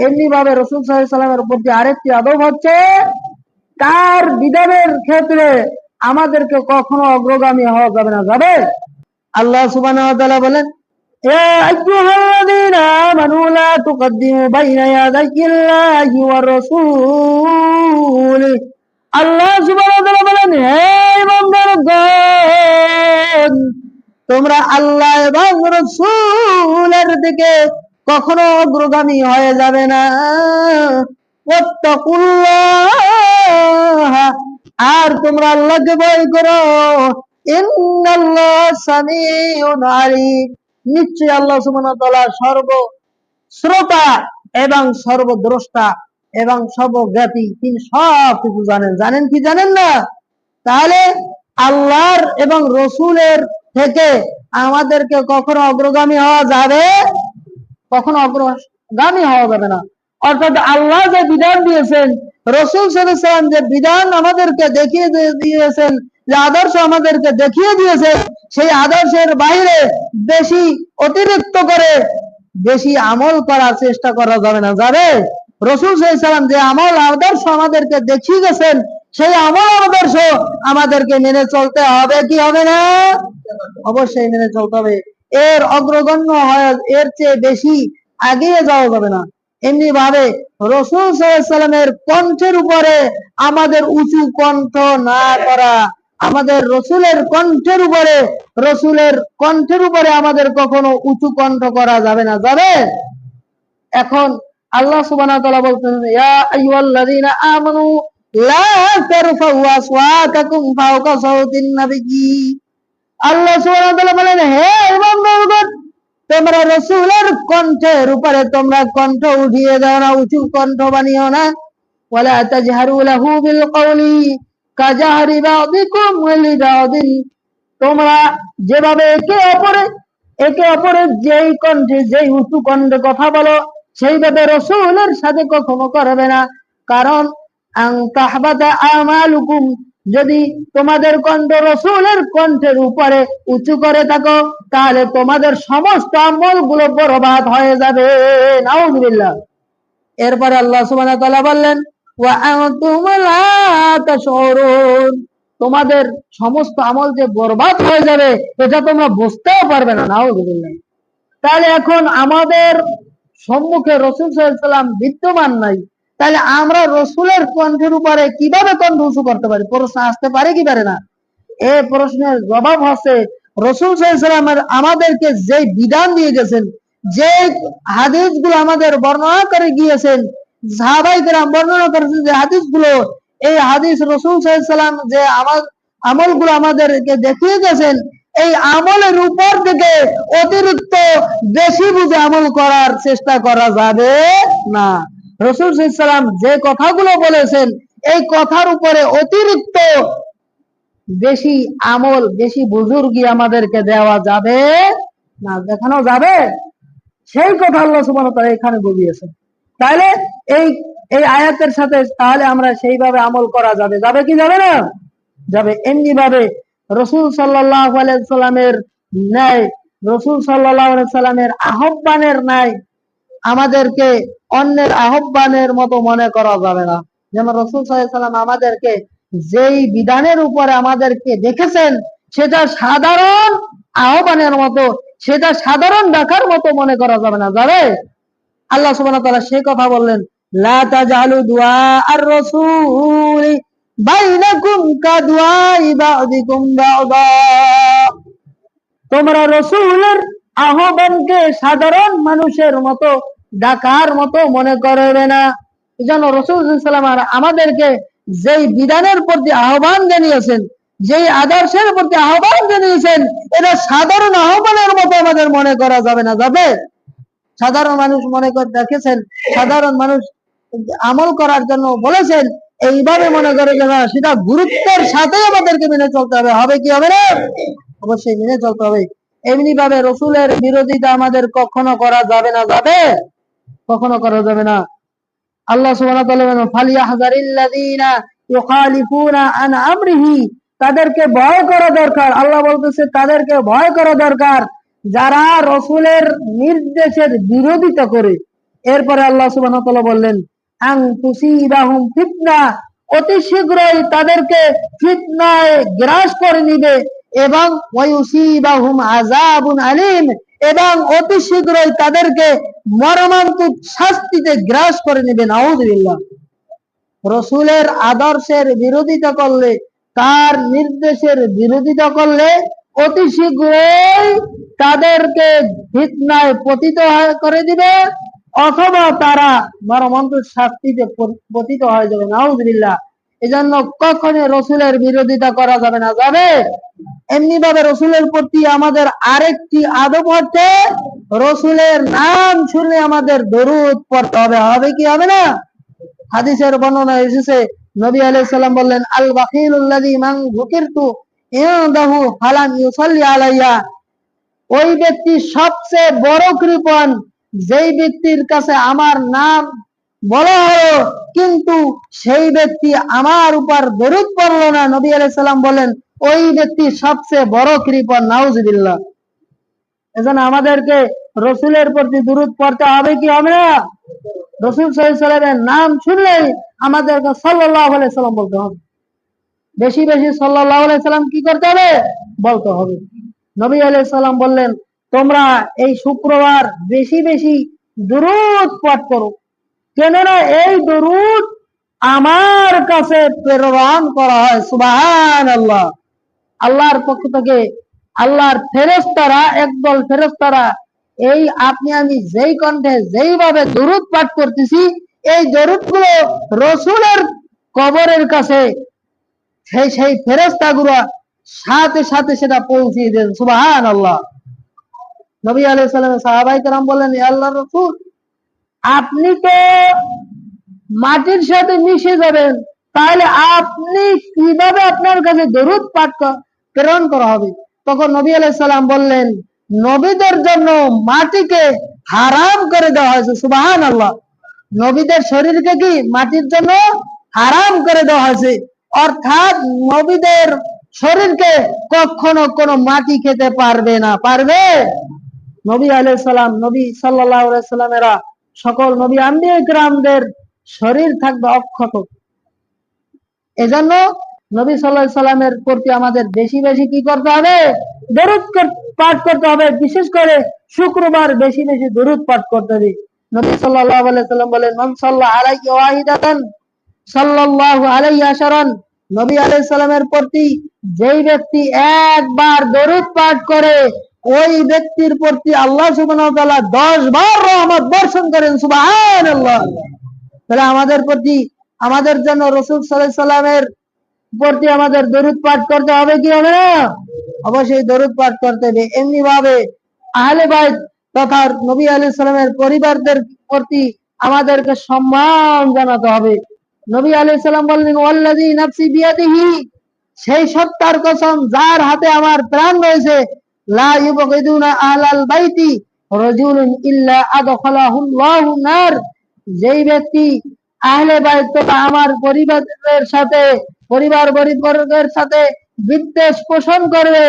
এমনি ভাবে রাসূল সাল্লাল্লাহু আলাইহি ওয়াসাল্লামের প্রতি আরেকটি আদব হচ্ছে তার বিধানের ক্ষেত্রে আমাদেরকে কখনো অগ্রগামী হওয়া যাবে না। যাবে? আল্লাহ সুবহানাহু ওয়া তাআলা বলেন, ইয়া আইয়ুহাল্লাযীনা আমানু লা তুকদ্দিমু বাইনা ইয়াদাইল্লাহি ওয়া রাসূলিহি। আল্লাহ সুবহানাহু ওয়া তাআলা বলেন, হে ঈমানদারগণ, তোমরা আল্লাহ এবং রাসূলের দিকে কখনো অগ্রগামী হয়ে যাবে না। ওয়াত্তাকুল্লাহ, আর তোমরা আল্লাহকে ভয় করো। ইন্নাল্লাহা সামিউন আলিম, নিশ্চয়ই আল্লাহ সুবহানাহু ওয়া তাআলা সর্বশ্রোতা এবং সর্বদ্রষ্টা এবং সর্বজ্ঞাতি। তিনি সব কিছু জানেন। জানেন কি জানেন না? তাহলে আল্লাহর এবং রসুলের থেকে আমাদেরকে কখনো অগ্রগামী হওয়া যাবে? কখনো অগ্রগামী হওয়া যাবে না। অর্থাৎ আল্লাহ যে বিধান দিয়েছেন, রসুল সাল্লাল্লাহু আলাইহি ওয়াসাল্লাম যে বিধান আমাদেরকে দেখিয়ে দিয়েছেন, যে আদর্শ আমাদেরকে দেখিয়ে দিয়েছেন, সেই আদর্শের বাইরে বেশি অতিরিক্ত করে বেশি আমল করার চেষ্টা করা যাবে না। যাবে? রসুল সাল্লাল্লাহু আলাইহি ওয়াসাল্লাম যে আমল আদর্শ আমাদেরকে দেখিয়ে গেছেন, সেই আমল আদর্শ আমাদেরকে মেনে চলতে হবে কি হবে না? অবশ্যই মেনে চলতে হবে। এর অগ্রগণ্য হয়, এর চেয়ে বেশি এগিয়ে যাওয়া যাবে না। এমনি ভাবে রাসূল সাল্লাল্লাহু আলাইহি ওয়াসাল্লামের কণ্ঠের উপরে আমাদের উঁচু কণ্ঠ না করা, আমাদের রসুলের কণ্ঠের উপরে আমাদের কখনো উঁচু কণ্ঠ করা যাবে না। যাবে? এখন আল্লাহ সুবহানাহু ওয়া তাআলা বলতেন, ইয়া আইয়ুহাল্লাযীনা আমানু লা তারফাউ আসওয়াতাকুম ফাওকা সাওতিন নবিয়্যি। আল্লাহ সুবহানাহু ওয়া তাআলা বলেন, হে ঈমানদারগণ, তোমরা রাসূলের কণ্ঠের উপরে তোমরা কণ্ঠ উঠিয়ে দাও না, উঁচু কণ্ঠ বানিও না। ওয়ালা তাজহারু লাহু বিল কওলি কাজাহরি বাযিকুম লিবাযিন। তোমরা যেভাবে একে অপরের যেই কণ্ঠে যেই উঁচু কণ্ঠে কথা বলো, সেইভাবে রাসূলের সাথে কখনো করবে না। কারণ আন তাহবাতা আমালুকুম, যদি তোমাদের কণ্ঠ রাসূলের কণ্ঠের উপরে উঁচু করে থাকো, তাহলে তোমাদের সমস্ত আমলগুলো বরবাদ হয়ে যাবে। নাউযুবিল্লাহ। এরপরে আল্লাহ সুবহানাহু ওয়া তাআলা বললেন, ওয়া আনতুম লা তাশউরুন, তোমাদের সমস্ত আমল যে বরবাদ হয়ে যাবে এটা তোমরা বুঝতেও পারবে না। নাউযুবিল্লাহ। তাহলে এখন আমাদের সম্মুখে রাসূল সাল্লাল্লাহু আলাইহি ওয়াসাল্লাম বিদ্যমান নাই, তাহলে আমরা রসুলের কণ্ঠের উপরে কিভাবে কণ্ঠ উঁচু করতে পারি? প্রশ্ন আসতে পারে কি পারে না? এই প্রশ্নের জবাব হচ্ছে, রাসূল সাল্লাল্লাহু আলাইহি ওয়াসাল্লাম আমাদেরকে যে বিধান দিয়ে গেছেন, যে হাদিসগুলো আমাদের বর্ণনা করে গিয়েছেন, সাহাবায়ে কেরাম বর্ণনা করেছেন যে হাদিসগুলো, এই হাদিস রাসূল সাল্লাল্লাহু আলাইহি ওয়াসাল্লাম যে আমলগুলো আমাদেরকে দেখিয়ে গেছেন, এই আমলের উপর থেকে অতিরিক্ত বেশি বুঝে আমল করার চেষ্টা করা যাবে না। রাসূল সাল্লাল্লাহু আলাইহি ওয়াসাল্লাম যে কথাগুলো বলেছেন, এই কথার উপরে অতিরিক্ত বেশি আমল, বেশি বুজুর্গি আমাদেরকে দেওয়া যাবে না। দেখানো যাবে? সেই কথা আল্লাহ সুবহানাহু ওয়া তাআলা এখানে বুঝিয়েছেন। তাহলে এই এই আয়াতের সাথে তাহলে আমরা সেইভাবে আমল করা যাবে। যাবে কি যাবে না? যাবে। এমনি ভাবে রাসূল সাল্লাল্লাহু আলাইহি ওয়াসাল্লামের ন্যায়, রাসূল সাল্লাল্লাহু আলাইহি ওয়াসাল্লামের আহ্বানের ন্যায় আমাদেরকে অন্যের আহ্বানের মতো মনে করা যাবে না। যেমন রাসূল সাল্লাল্লাহু আলাইহি ওয়াসাল্লাম আমাদেরকে যেই বিধানের উপরে আমাদেরকে দেখেছেন, সেটা সাধারণ আহ্বানের মতো, সেটা সাধারণ ডাকার মতো মনে করা যাবে না। যাবে? আল্লাহ সুবহানাহু ওয়া তাআলা সেই কথা বললেন, লা তাজআলু দুআ আর-রাসূল বাইনাকুম কাদুআই বাযিকুম বাযা। তোমরা রাসূলের আহ্বানকে সাধারণ মানুষের মতো ডাকার মতো মনে করবে না। এজন্য রাসূল সাল্লাল্লাহু আলাইহি ওয়াসাল্লাম আমাদেরকে যেই বিধানের প্রতি আহ্বান জানিয়েছেন, যেই আদর্শের প্রতি আহ্বান জানিয়েছেন, এটা সাধারণ আহ্বানের মতো আমাদের মনে করা যাবে না। যাবে? সাধারণ মানুষ মনে করে দেখেছেন, সাধারণ মানুষ আমল করার জন্য বলেছেন, এইভাবে মনে করে যে না, সেটা গুরুত্বের সাথে আমাদেরকে মেনে চলতে হবে। হবে কি হবে না? অবশ্যই মেনে চলতে হবে। এমনি ভাবে রসুলের বিরোধিতা আমাদের কখনো করা যাবে না। যাবে? কখনো করা যাবে না। আল্লাহ সুবহানাহু ওয়া তাআলা বলেন, ফালিয়াহযারিল্লাযীনা ইউখালিফুনা আন আমরিহি, তাদেরকে ভয় করা দরকার। আল্লাহ বলতেছে তাদেরকে ভয় করা দরকার যারা রসুলের নির্দেশের বিরোধিতা করে, এরপরে আল্লাহ সুবহানাহু ওয়া তাআলা বললেন, আন তুসিবাহুম ফিতনা, অতি শীঘ্রই তাদেরকে ফিতনায় গ্রাস করে নিবে, এবং ওয়ায়ুসিবাহুম আযাবুন আলীম, এবং অতি শীঘ্রই তাদেরকে মর্মান্তিক শাস্তিতে গ্রাস করে নেবে। নাউযুবিল্লাহ। রসুলের আদর্শের বিরোধিতা করলে, তার নির্দেশের বিরোধিতা করলে অতি শীঘ্রই তাদেরকে ফিতনায় পতিত করে দিবে, অথবা তারা মর্মান্তিক শাস্তিতে পতিত হয়ে যাবে। নাউযুবিল্লাহ। এজন্য কখনো রসুলের বিরোধিতা করা যাবে না। যাবে এমনি ভাবে রসুলের প্রতি আমাদের আরেকটি আদব হচ্ছে, রসুলের নাম শুনলে আমাদের দরুদ পড়তে হবে। হবে কি হবে না? হাদিসের বর্ণনা এসেছে, নবী আলাইহিস সালাম বললেন, আল বাখিলুল্লাযী মান যুকিরতু ইনদাহু ফালাম ইউসাল্লি আলাইয়া, ওই ব্যক্তি সবচেয়ে বড় কৃপণ, যেই ব্যক্তির কাছে আমার নাম বলা হলো কিন্তু সেই ব্যক্তি আমার উপর দরুদ পড়লো না। নবী আলাইহিস সালাম বলেন, ওই ব্যক্তি সবচেয়ে বড় কৃপণ। নাউযুবিল্লাহ। এজন্য আমাদেরকে রসুলের প্রতি দরুদ পড়তে হবে কি হবে না? রসুল সাল্লাল্লাহু আলাইহি ওয়াসাল্লামের নাম শুনলেই আমাদেরকে সাল্লাল্লাহু আলাইহি সাল্লাম বলতে হবে। বেশি বেশি সাল্লাল্লাহু আলাইহি সাল্লাম কি করতে হবে? বলতে হবে। নবী আলাইহিস সালাম বললেন, তোমরা এই শুক্রবার বেশি বেশি দরুদ পাঠ করো, কেননা এই দরুদ আমার কাছে প্রেরণ করা হয়। সুবহানাল্লাহ। আল্লাহর পক্ষ থেকে আল্লাহর ফেরেশতারা, একদল ফেরেশতারা, এই আপনি আমি যেই কণ্ঠে যেইভাবে দরুদ পাঠ করতেছি, এই দরুদগুলো রসুলের কবরের কাছে সেই ফেরেশতাগুলো সাথে সাথে সেটা পৌঁছিয়ে দেন। সুবহানাল্লাহ। নবী আলাইহিস সালাম সাহাবায়ে কেরাম বললেন, ইয়া আল্লাহর রাসূল, আপনি তো মাটির সাথে মিশে যাবেন, তাহলে আপনি কিভাবে আপনার কাছে দরুদ পাঠ প্রেরণ করা হবে? তখন নবী আলাইহিস সালাম বললেন, নবীদের জন্য মাটিকে হারাম করে দেওয়া হয়েছে। সুবহানাল্লাহ। নবীদের শরীরকে কি মাটির জন্য হারাম করে দেওয়া হয়েছে, অর্থাৎ নবীদের শরীরকে কখনো কোনো মাটি খেতে পারবে না। পারবে? নবী আলাইহিস সালাম, নবী সাল্লাল্লাহু আলাইহি সাল্লামেরা সকল নবী আম্বিয়া কিরামদের শরীর থাকবে অক্ষত। এজন্য নবী সাল্লাল্লাহু আলাইহি সাল্লামের প্রতি আমাদের বেশি বেশি কি করতে হবে? দরুদ পাঠ করতে হবে। বিশেষ করে শুক্রবার বেশি বেশি দরুদ পাঠ করতে হবে। নবী সাল্লাল্লাহু আলাইহি সাল্লাম বলেন, মান সাল্লা আলাইহি ওয়াহিদাতান সাল্লাল্লাহু আলাইহি আশারান, নবী আলাইহিস সালামের প্রতি যেই ব্যক্তি একবার দরুদ পাঠ করে, ওই ব্যক্তির প্রতি আল্লাহ সুবহানাহু ওয়া তাআলা 10 বার রহমত বর্ষণ করেন। সুবহানাল্লাহ। তাহলে আমাদের প্রতি, আমাদের জন্য রাসূল সাল্লাল্লাহু আলাইহি সাল্লামের প্রতি আমাদের দরুদ পাঠ করতে হবে কি হবে না? অবশ্যই দরুদ পাঠ করতে হবে। এমনি ভাবে আহলে বাইত তথা নবী আলাইহিস সালামের পরিবারদের প্রতি আমাদেরকে সম্মান জানাতে হবে। নবী আলাইহিস সালাম বললেন, ওয়াল্লাযী নাফসি বিয়াদিহি, সেই সত্তার কসম যার হাতে আমার প্রাণ রয়েছে, লা ইউবগিদুনা আহলাল বাইতি রাজুলুন ইল্লা আদখালাহুল্লাহু নার, যেই ব্যক্তি আহলে বাইত তথা আমার পরিবারের সাথে, পরিবার পরিবর্গের সাথে বিদ্বেষ পোষণ করবে,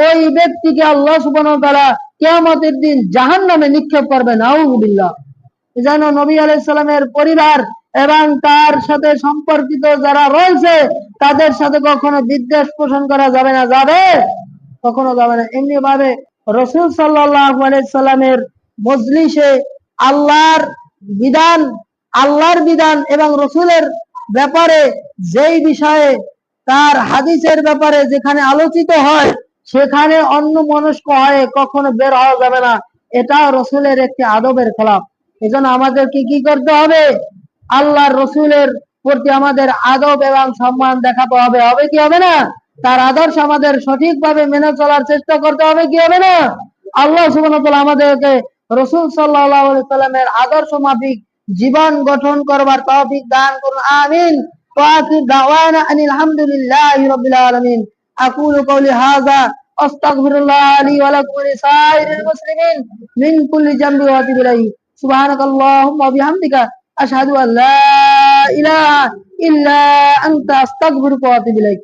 ওই ব্যক্তিকে আল্লাহ সুবহানাহু ওয়া তাআলা কিয়ামতের দিন জাহান্নামে নিক্ষেপ করবে। নাউযুবিল্লাহ। যেন নবী আলাইহিস সালামের পরিবার এবং তার সাথে সম্পর্কিত যারা রয়েছে তাদের সাথে কখনো বিদ্বেষ পোষণ করা যাবে না। যাবে? কখনো যাবে না। এমনি ভাবে রাসূল সাল্লাল্লাহু আলাইহি সাল্লামের মজলিসে আল্লাহর বিধান এবং রসুলের ব্যাপারে যেই বিষয়ে তার হাদিসের ব্যাপারে যেখানে আলোচিত হয়, সেখানে অন্য মনস্ক হয়ে কখনো বের হওয়া যাবে না। এটা রসুলের একটি আদবের খেলাফ। এজন্য আমাদেরকে কি করতে হবে? আল্লাহর রসুলের প্রতি আমাদের আদব এবং সম্মান দেখাতে হবে। হবে কি হবে না? তার আদর্শ আমাদের সঠিকভাবে মেনে চলার চেষ্টা করতে হবে কি হবে না? আল্লাহ সুবহানাহু ওয়া তাআলা আমাদেরকে রাসূল সাল্লাল্লাহু আলাইহি সাল্লামের আদর্শ মাফিক জীবন গঠন করবার তৌফিক দান করুন। আমিন। ওয়া আখির দাওয়ানা আনিল হামদুলিল্লাহি রাব্বিল আলামিন। আকুলু কওলি হাযা আস্তাগফিরুল্লাহ লি ওয়া লাকুম ওয়া লিসাইরিল মুসলিমিন মিন কুল্লি জামবি ওয়া আতুবু ইলাইহি। সুবহানাকাল্লাহুম্মা ওয়া বিহামদিকা আশহাদু আল লা ইলাহা ইল্লা আনতা আস্তাগফিরুকা ওয়া আতুবু ইলাইক।